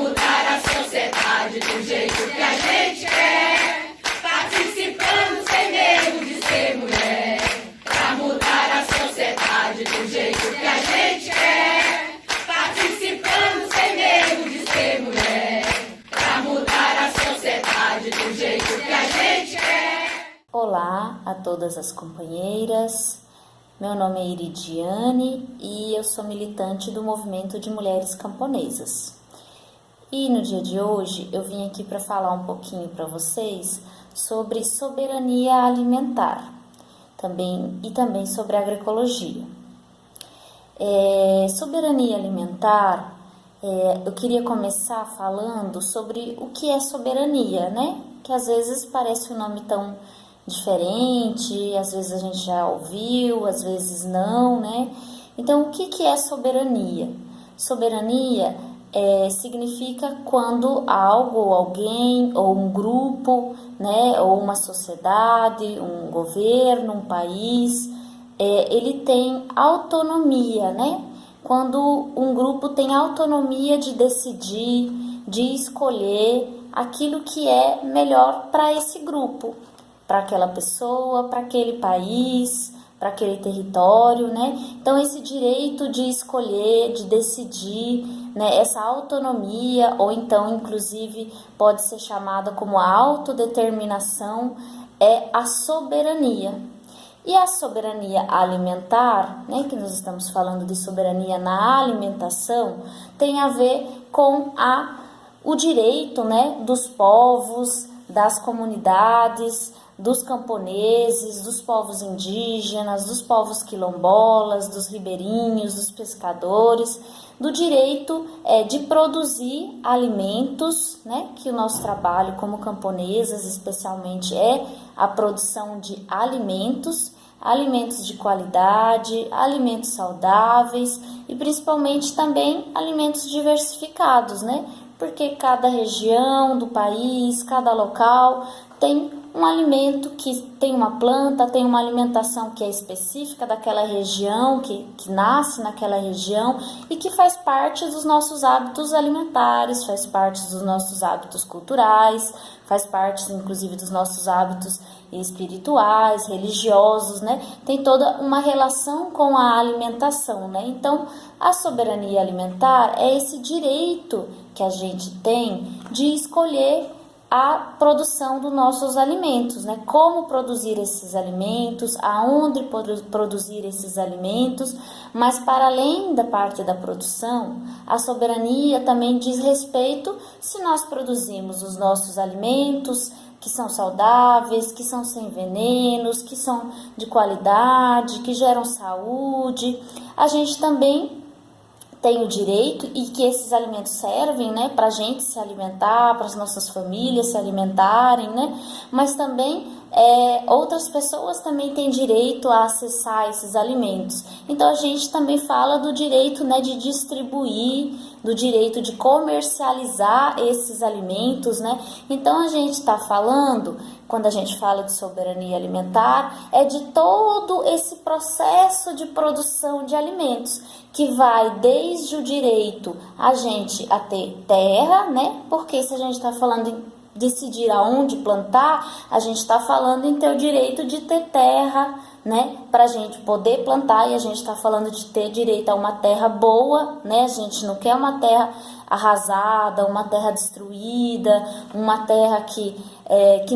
mudar a sociedade do jeito que a gente quer, participando sem medo de ser mulher. Pra mudar a sociedade do jeito que a gente quer, participando sem medo de ser mulher. Pra mudar a sociedade do jeito que a gente quer. Olá a todas as companheiras, meu nome é Iridiane e eu sou militante do Movimento de Mulheres Camponesas. E no dia de hoje eu vim aqui para falar um pouquinho para vocês sobre soberania alimentar e também sobre agroecologia. Soberania alimentar, eu queria começar falando sobre o que é soberania, né? Que às vezes parece um nome tão diferente, às vezes a gente já ouviu, às vezes não, né? Então, o que é soberania? Soberania significa quando algo, ou alguém, ou um grupo, né, ou uma sociedade, um governo, um país, ele tem autonomia, né? Quando um grupo tem autonomia de decidir, de escolher aquilo que é melhor para esse grupo, para aquela pessoa, para aquele país, para aquele território, né? Então, esse direito de escolher, de decidir, né? Essa autonomia, ou então, inclusive, pode ser chamada como a autodeterminação, é a soberania. E a soberania alimentar, né? Que nós estamos falando de soberania na alimentação, tem a ver com o direito, né? Dos povos, das comunidades, dos camponeses, dos povos indígenas, dos povos quilombolas, dos ribeirinhos, dos pescadores, do direito de produzir alimentos, né? Que o nosso trabalho como camponesas especialmente é a produção de alimentos de qualidade, alimentos saudáveis e principalmente também alimentos diversificados, né? Porque cada região do país, cada local tem um alimento que tem uma planta, tem uma alimentação que é específica daquela região, que nasce naquela região e que faz parte dos nossos hábitos alimentares, faz parte dos nossos hábitos culturais, faz parte inclusive dos nossos hábitos espirituais, religiosos, né? Tem toda uma relação com a alimentação, né? Então, a soberania alimentar é esse direito que a gente tem de escolher a produção dos nossos alimentos, né? Como produzir esses alimentos, aonde produzir esses alimentos, mas para além da parte da produção, a soberania também diz respeito se nós produzimos os nossos alimentos que são saudáveis, que são sem venenos, que são de qualidade, que geram saúde. A gente também tem o direito e que esses alimentos servem, né, para a gente se alimentar, para as nossas famílias se alimentarem, né, mas também outras pessoas também têm direito a acessar esses alimentos. Então a gente também fala do direito, né, de distribuir, do direito de comercializar esses alimentos, né. Então a gente está falando, quando a gente fala de soberania alimentar, é de todo esse processo de produção de alimentos, que vai desde o direito a gente a ter terra, né? Porque se a gente está falando em decidir aonde plantar, a gente está falando em ter o direito de ter terra, né? Para a gente poder plantar, e a gente está falando de ter direito a uma terra boa, né? A gente não quer uma terra arrasada, uma terra destruída, uma terra que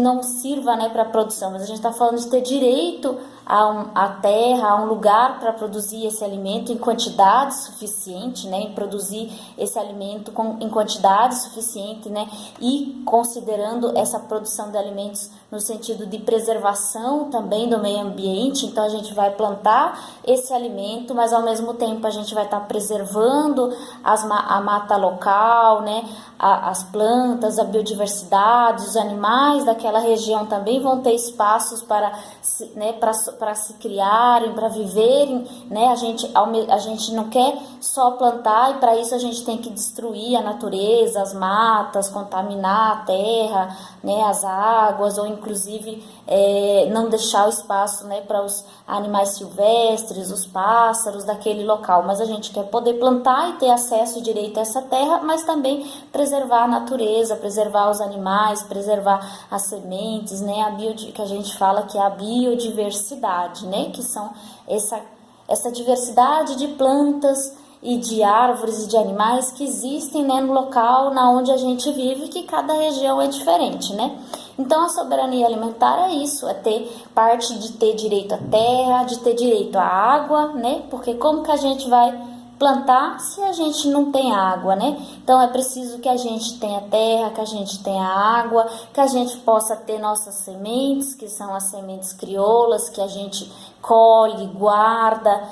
não sirva, né, para a produção, mas a gente está falando de ter direito a terra, a um lugar para produzir esse alimento em quantidade suficiente, né, em produzir esse alimento em quantidade suficiente, né, e considerando essa produção de alimentos no sentido de preservação também do meio ambiente. Então a gente vai plantar esse alimento, mas ao mesmo tempo a gente vai estar preservando a mata local, né, as plantas, a biodiversidade, os animais daquela região também vão ter espaços para para se criarem, para viverem, né? A gente não quer só plantar, e para isso a gente tem que destruir a natureza, as matas, contaminar a terra, né? As águas, ou inclusive não deixar o espaço, né? Para os animais silvestres, os pássaros daquele local. Mas a gente quer poder plantar e ter acesso direito a essa terra, mas também preservar a natureza, preservar os animais, preservar as sementes, né? Que a gente fala que é a biodiversidade, né? Que são essa diversidade de plantas e de árvores e de animais que existem, né, no local na onde a gente vive, que cada região é diferente, né? Então a soberania alimentar é isso, é ter parte de ter direito à terra, de ter direito à água, né? Porque como que a gente vai plantar se a gente não tem água, né? Então é preciso que a gente tenha terra, que a gente tenha água, que a gente possa ter nossas sementes, que são as sementes crioulas, que a gente colhe, guarda.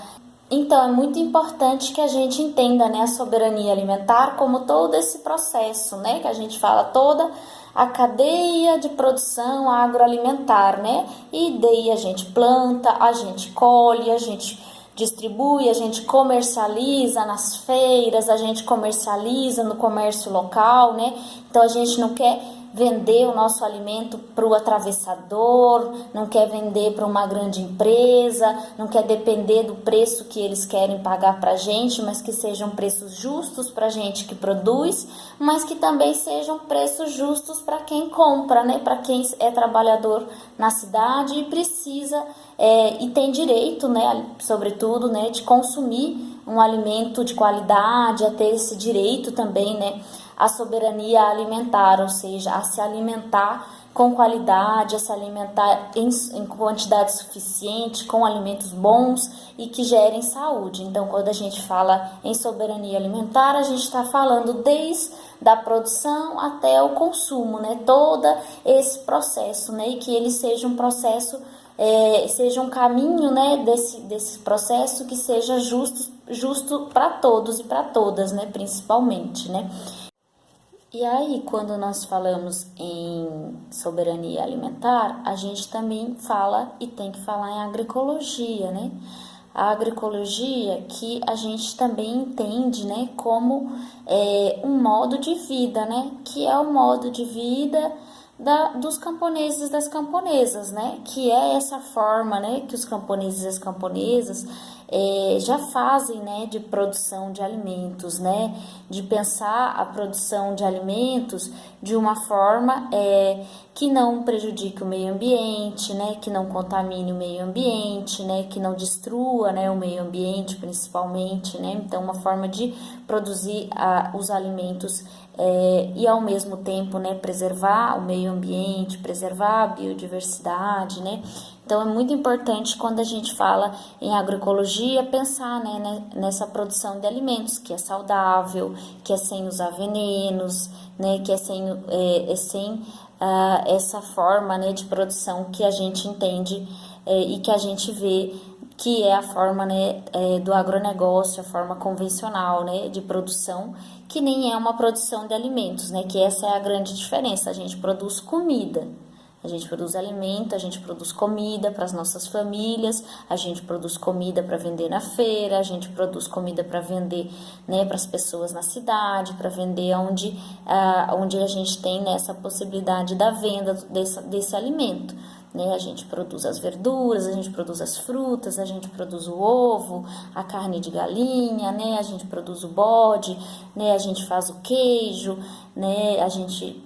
Então é muito importante que a gente entenda, né, a soberania alimentar como todo esse processo, né? Que a gente fala toda a cadeia de produção agroalimentar, né? E daí a gente planta, a gente colhe, a gente distribui, a gente comercializa nas feiras, a gente comercializa no comércio local, né? Então a gente não quer vender o nosso alimento para o atravessador, não quer vender para uma grande empresa, não quer depender do preço que eles querem pagar para a gente, mas que sejam preços justos para a gente que produz, mas que também sejam preços justos para quem compra, né? Para quem é trabalhador na cidade e precisa e tem direito, né? Sobretudo, né? De consumir um alimento de qualidade, a ter esse direito também, né? A soberania alimentar, ou seja, a se alimentar com qualidade, a se alimentar em quantidade suficiente, com alimentos bons e que gerem saúde. Então, quando a gente fala em soberania alimentar, a gente está falando desde da produção até o consumo, né? Todo esse processo, né? E que ele seja um processo, seja um caminho, né? Desse processo que seja justo para todos e para todas, né? Principalmente, né? E aí, quando nós falamos em soberania alimentar, a gente também fala e tem que falar em agroecologia, né? A agroecologia que a gente também entende, né, como um modo de vida, né? Que é o modo de vida dos camponeses e das camponesas, né? Que é essa forma, né, que os camponeses e as camponesas já fazem, né, de produção de alimentos, né, de pensar a produção de alimentos de uma forma que não prejudique o meio ambiente, né, que não contamine o meio ambiente, né, que não destrua, né, o meio ambiente principalmente, né, então uma forma de produzir os alimentos e ao mesmo tempo, né, preservar o meio ambiente, preservar a biodiversidade, né. Então é muito importante quando a gente fala em agroecologia pensar, né, nessa produção de alimentos que é saudável, que é sem usar venenos, né, que é sem essa forma, né, de produção que a gente entende e que a gente vê que é a forma, né, do agronegócio, a forma convencional, né, de produção, que nem é uma produção de alimentos, né, que essa é a grande diferença. A gente produz comida. A gente produz alimento, a gente produz comida para as nossas famílias, a gente produz comida para vender na feira, a gente produz comida para vender, né, para as pessoas na cidade, para vender onde a gente tem, né, essa possibilidade da venda desse alimento. Né? A gente produz as verduras, a gente produz as frutas, a gente produz o ovo, a carne de galinha, né? A gente produz o bode, né? A gente faz o queijo, né? A gente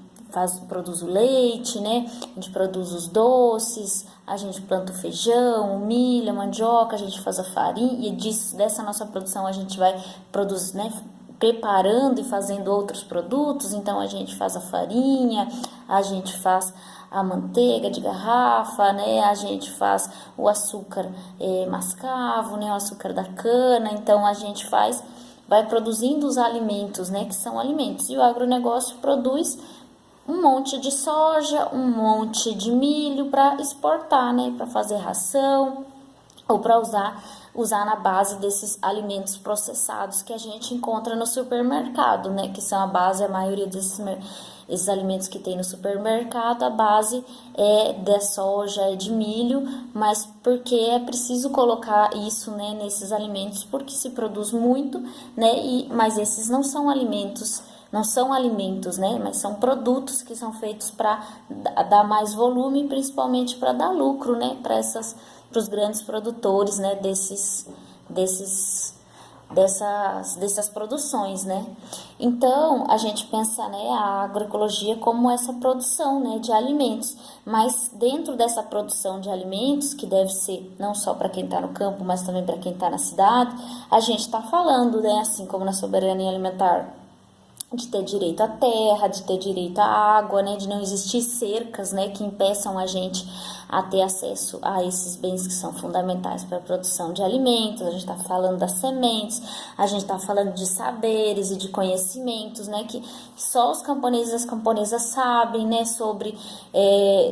produz o leite, né? A gente produz os doces, a gente planta o feijão, o milho, a mandioca, a gente faz a farinha, e dessa nossa produção a gente vai produzir, né? Preparando e fazendo outros produtos. Então a gente faz a farinha, a gente faz a manteiga de garrafa, né? A gente faz o açúcar mascavo, né? O açúcar da cana. Então a gente vai produzindo os alimentos, né? Que são alimentos. E o agronegócio produz um monte de soja, um monte de milho para exportar, né? Para fazer ração, ou para usar na base desses alimentos processados que a gente encontra no supermercado, né? Que são a base, a maioria esses alimentos que tem no supermercado, a base é da soja, é de milho, mas porque é preciso colocar isso, né, nesses alimentos, porque se produz muito, né? Mas esses não são alimentos, né? Mas são produtos que são feitos para dar mais volume, principalmente para dar lucro, né? Para os grandes produtores, né? Dessas produções, né? Então, a gente pensa, né, a agroecologia como essa produção, né, de alimentos, mas dentro dessa produção de alimentos, que deve ser não só para quem está no campo, mas também para quem está na cidade, a gente está falando, né, assim como na soberania alimentar, de ter direito à terra, de ter direito à água, né, de não existir cercas, né, que impeçam a gente a ter acesso a esses bens que são fundamentais para a produção de alimentos. A gente está falando das sementes, a gente está falando de saberes e de conhecimentos, né, que só os camponeses e as camponesas sabem, né, sobre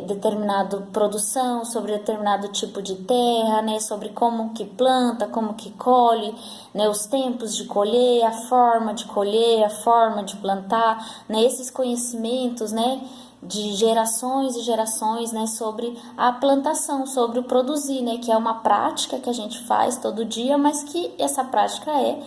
determinada produção, sobre determinado tipo de terra, né, sobre como que planta, como que colhe, né, os tempos de colher, a forma de colher, a forma de plantar, né, esses conhecimentos, né, de gerações e gerações, né, sobre a plantação, sobre o produzir, né, que é uma prática que a gente faz todo dia, mas que essa prática é,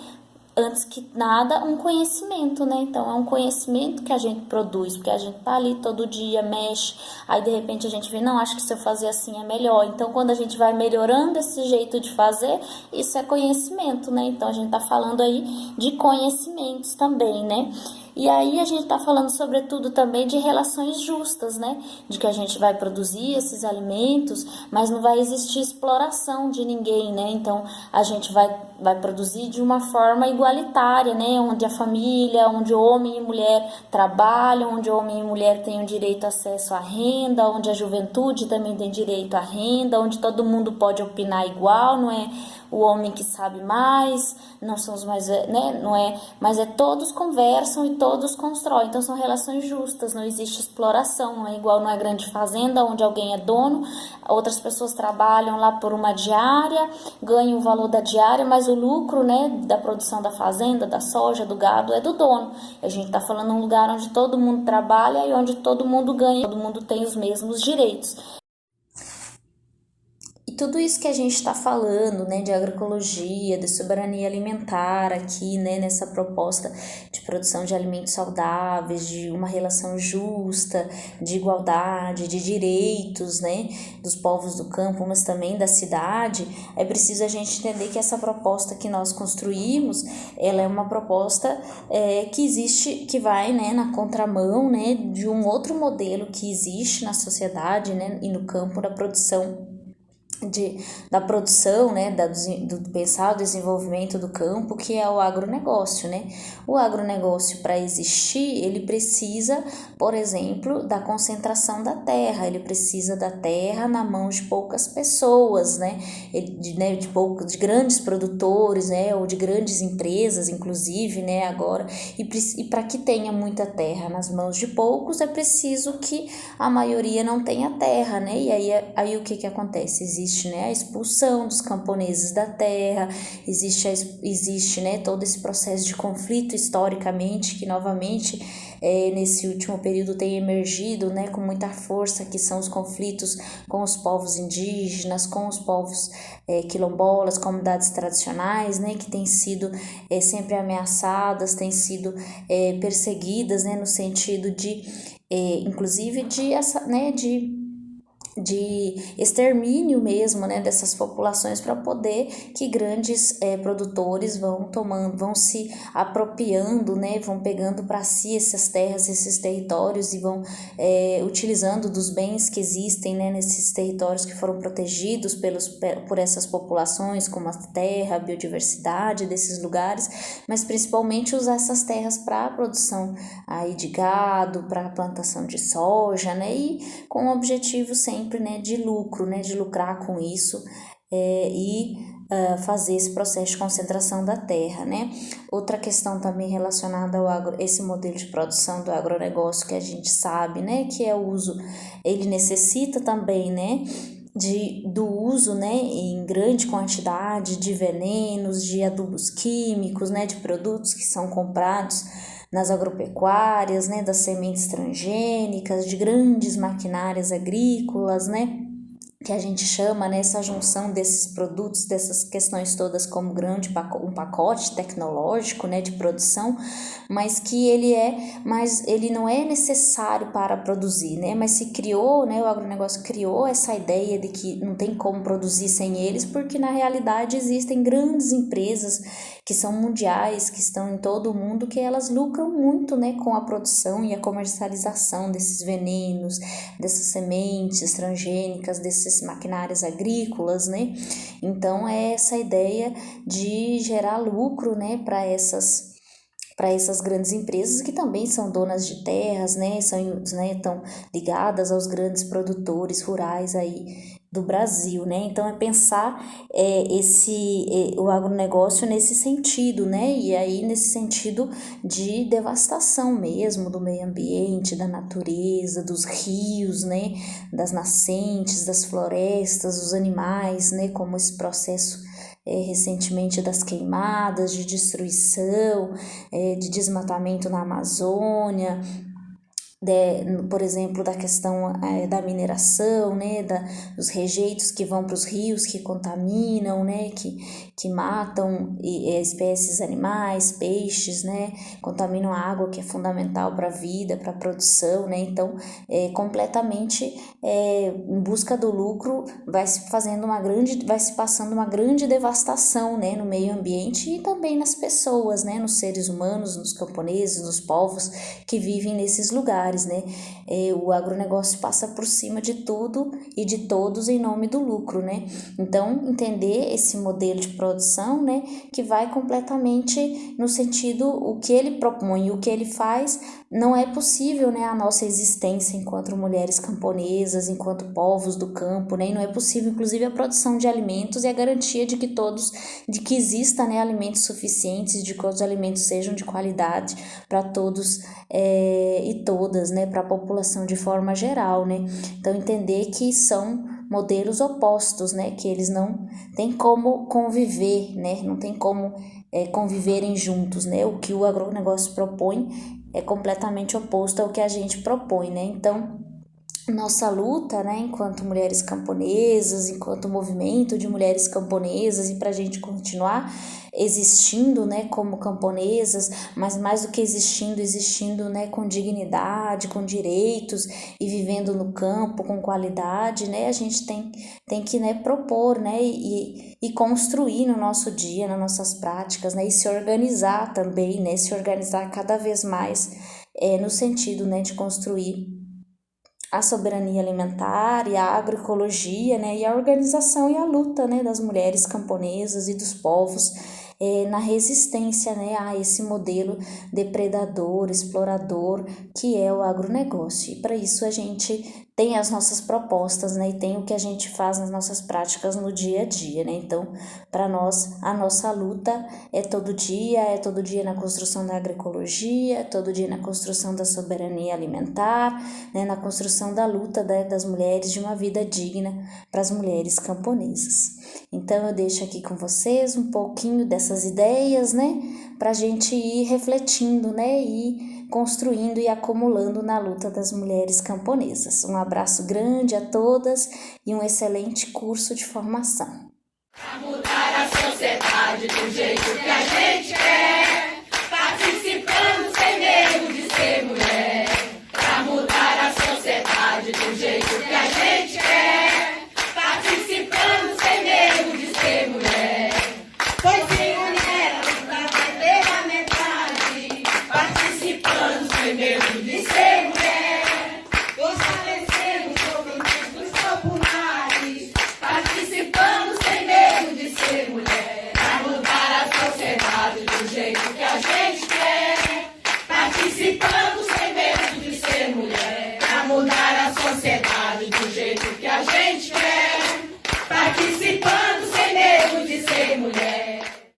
antes que nada, um conhecimento, né? Então, é um conhecimento que a gente produz, porque a gente tá ali todo dia, mexe, aí de repente a gente vê, não, acho que se eu fazer assim é melhor. Então, quando a gente vai melhorando esse jeito de fazer, isso é conhecimento, né? Então, a gente tá falando aí de conhecimentos também, né? E aí a gente está falando sobretudo também de relações justas, né? De que a gente vai produzir esses alimentos, mas não vai existir exploração de ninguém, né? Então a gente vai produzir de uma forma igualitária, né? Onde a família, onde homem e mulher trabalham, onde homem e mulher têm o direito a acesso à renda, onde a juventude também tem direito à renda, onde todo mundo pode opinar igual, não é o homem que sabe mais, não são os mais, né, não é, mas todos conversam e todos constroem. Então são relações justas, não existe exploração, não é igual numa grande fazenda onde alguém é dono, outras pessoas trabalham lá por uma diária, ganham o valor da diária, mas o lucro, né, da produção da fazenda, da soja, do gado é do dono. A gente está falando de um lugar onde todo mundo trabalha e onde todo mundo ganha, todo mundo tem os mesmos direitos. Tudo isso que a gente está falando, né, de agroecologia, de soberania alimentar aqui, né, nessa proposta de produção de alimentos saudáveis, de uma relação justa, de igualdade, de direitos, né, dos povos do campo, mas também da cidade, é preciso a gente entender que essa proposta que nós construímos, ela é uma proposta que existe, que vai, né, na contramão, né, de um outro modelo que existe na sociedade, né, e no campo da produção né, do pensar o desenvolvimento do campo, que é o agronegócio, né? O agronegócio, para existir, ele precisa, por exemplo, da concentração da terra, ele precisa da terra na mão de poucas pessoas, né? De grandes produtores, né? Ou de grandes empresas, inclusive, né? Agora, e para que tenha muita terra nas mãos de poucos, é preciso que a maioria não tenha terra, né? E aí o que acontece? Existe, né, a expulsão dos camponeses da terra, existe, né, todo esse processo de conflito historicamente que novamente nesse último período tem emergido, né, com muita força, que são os conflitos com os povos indígenas, com os povos quilombolas, comunidades tradicionais, né, que têm sido sempre ameaçadas, têm sido perseguidas, né, no sentido de, inclusive, de extermínio mesmo, né, dessas populações, para poder que grandes produtores vão se apropriando, né, vão pegando para si essas terras, esses territórios e vão utilizando dos bens que existem, né, nesses territórios que foram protegidos por essas populações, como a terra, a biodiversidade desses lugares, mas principalmente usar essas terras para a produção aí de gado, para a plantação de soja, né, e com o objetivo sempre, né, de lucro, né, de lucrar com isso fazer esse processo de concentração da terra, né. Outra questão também relacionada esse modelo de produção do agronegócio que a gente sabe, né, que é o uso, ele necessita também, né, do uso, né, em grande quantidade de venenos, de adubos químicos, né, de produtos que são comprados nas agropecuárias, né, das sementes transgênicas, de grandes maquinárias agrícolas, né, que a gente chama, né, essa junção desses produtos, dessas questões todas como um pacote tecnológico, né, de produção, mas que ele não é necessário para produzir, né, mas se criou, né, o agronegócio criou essa ideia de que não tem como produzir sem eles, porque na realidade existem grandes empresas que são mundiais, que estão em todo o mundo, que elas lucram muito, né, com a produção e a comercialização desses venenos, dessas sementes transgênicas, desses maquinários agrícolas, né? Então é essa ideia de gerar lucro, né, para essas grandes empresas que também são donas de terras, né, estão ligadas aos grandes produtores rurais aí do Brasil, né? Então é pensar o agronegócio nesse sentido, né? E aí nesse sentido de devastação mesmo do meio ambiente, da natureza, dos rios, né? Das nascentes, das florestas, dos animais, né? Como esse processo recentemente das queimadas, de destruição, de desmatamento na Amazônia, por exemplo, da questão da mineração, né, dos rejeitos que vão para os rios, que contaminam, né, que matam espécies animais, peixes, né, contaminam a água, que é fundamental para a vida, para a produção, né, então, completamente em busca do lucro, vai se passando uma grande devastação, né, no meio ambiente e também nas pessoas, né, nos seres humanos, nos camponeses, nos povos que vivem nesses lugares, né? O agronegócio passa por cima de tudo e de todos em nome do lucro, né? Então, entender esse modelo de produção, né, que vai completamente no sentido, o que ele propõe, o que ele faz, não é possível, né, a nossa existência enquanto mulheres camponesas, enquanto povos do campo, né, e não é possível, inclusive, a produção de alimentos e a garantia de que exista, né, alimentos suficientes, de que os alimentos sejam de qualidade para todos e todas, né, para a população de forma geral, né. Então, entender que são modelos opostos, né, que eles não têm como conviver, né, não tem como conviverem juntos, né. O que o agronegócio propõe é completamente oposto ao que a gente propõe, né. Então, nossa luta, né, enquanto mulheres camponesas, enquanto movimento de mulheres camponesas, e para a gente continuar existindo, né, como camponesas, mas mais do que existindo, né, com dignidade, com direitos e vivendo no campo com qualidade, né, a gente tem que, né, propor, né, e construir no nosso dia, nas nossas práticas, né, e se organizar também, né, se organizar cada vez mais no sentido, né, de construir a soberania alimentar e a agroecologia, né, e a organização e a luta, né, das mulheres camponesas e dos povos na resistência, né, a esse modelo depredador, explorador que é o agronegócio. E para isso a gente tem as nossas propostas, né, e tem o que a gente faz nas nossas práticas no dia a dia, né. Então, para nós, a nossa luta é todo dia na construção da agroecologia, todo dia na construção da soberania alimentar, né, na construção da luta das mulheres de uma vida digna para as mulheres camponesas. Então, eu deixo aqui com vocês um pouquinho dessas ideias, né, para a gente ir refletindo, né, e construindo e acumulando na luta das mulheres camponesas. Um abraço grande a todas e um excelente curso de formação. Pra mudar a sociedade do jeito que a gente quer, participando sem medo de ser mulher. Pra mudar a sociedade do jeito que a gente quer, participando sem medo de ser mulher. Pois sem mulher nunca vai ter a metade, participando sem medo de ser mulher. Fortalecendo os movimentos populares, participando sem medo de ser mulher. Pra mudar a sociedade do jeito que a gente quer, participando sem medo de ser mulher. Pra mudar a sociedade do jeito que a gente quer, participando